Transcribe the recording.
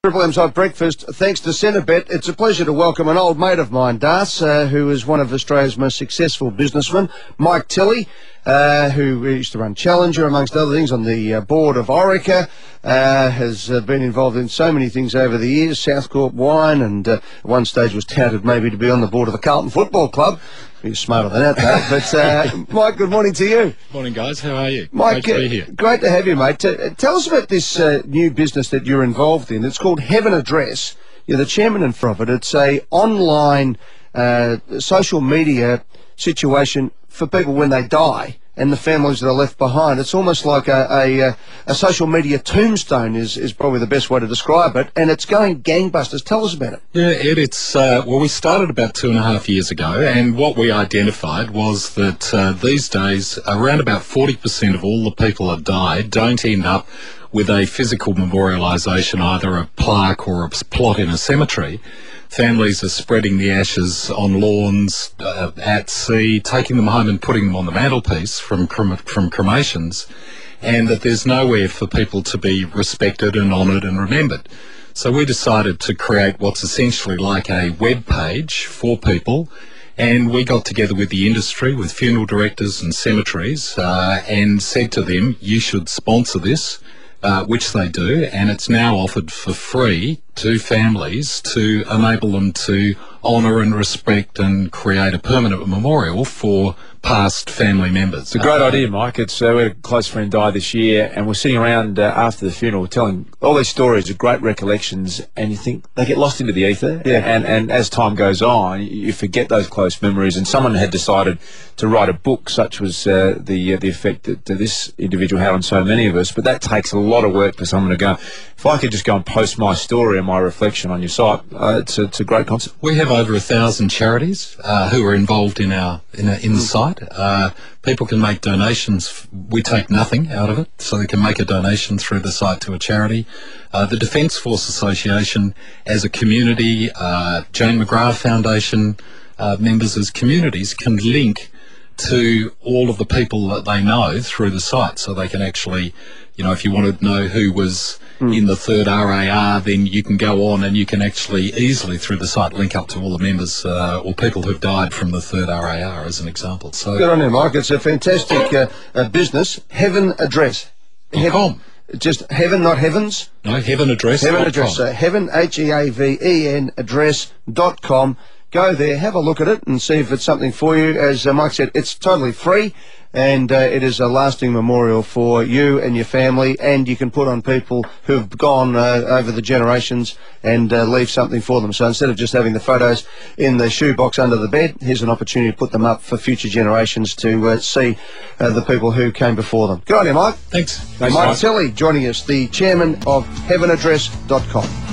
Triple M's Hot Breakfast, thanks to Centrebet. It's a pleasure to welcome an old mate of mine, Das, who is one of Australia's most successful businessmen, Mike Tilley, who used to run Challenger, amongst other things, on the board of Orica, has been involved in so many things over the years, Southcorp Wine, and at one stage was touted maybe to be on the board of the Carlton Football Club. He's smarter than that, though. But, Mike, good morning to you. Morning, guys. How are you? Mike, great to be here. Great to have you, mate. Tell us about this new business that you're involved in. It's called HeavenAddress. You're the chairman and of it. It's a online social media situation for people when they die and the families that are left behind. It's almost like a social media tombstone is probably the best way to describe it, and it's going gangbusters. Tell us about it. Yeah, it's well, we started about 2.5 years ago, and what we identified was that these days around about 40% of all the people that died don't end up with a physical memorialisation, either a plaque or a plot in a cemetery. Families are spreading the ashes on lawns, at sea, taking them home and putting them on the mantelpiece from cremations, and that there's nowhere for people to be respected and honoured and remembered. So we decided to create what's essentially like a web page for people, and we got together with the industry, with funeral directors and cemeteries, and said to them, you should sponsor this, which they do, and it's now offered for free to families to enable them to honour and respect and create a permanent memorial for past family members. It's a great idea, Mike. It's we had a close friend die this year, and we're sitting around after the funeral telling all these stories of great recollections, and you think they get lost into the ether. Yeah. And as time goes on, you forget those close memories. And someone had decided to write a book, such was the effect that this individual had on so many of us. But that takes a lot of work for someone to go, if I could just go and post my story and my reflection on your site, it's a great concept. We have over 1,000 charities who are involved in the site. People can make donations. We take nothing out of it, so they can make a donation through the site to a charity. The Defence Force Association, as a community, Jane McGuire Foundation members as communities can link to all of the people that they know through the site, so they can actually, if you want to know who was in the 3rd RAR, then you can go on and you can actually easily through the site link up to all the members or people who've died from the 3rd RAR as an example. So good on you, Mike. It's a fantastic business. HeavenAddress. .com. Just heaven, not heavens. No, HeavenAddress. HeavenAddress. So heaven, HeaVen address.com. Go there, have a look at it, and see if it's something for you. As Mike said, it's totally free, and it is a lasting memorial for you and your family, and you can put on people who've gone over the generations and leave something for them. So instead of just having the photos in the shoebox under the bed, here's an opportunity to put them up for future generations to see the people who came before them. Good on you, Mike. Thanks. Mike Tilley joining us, the chairman of HeavenAddress.com.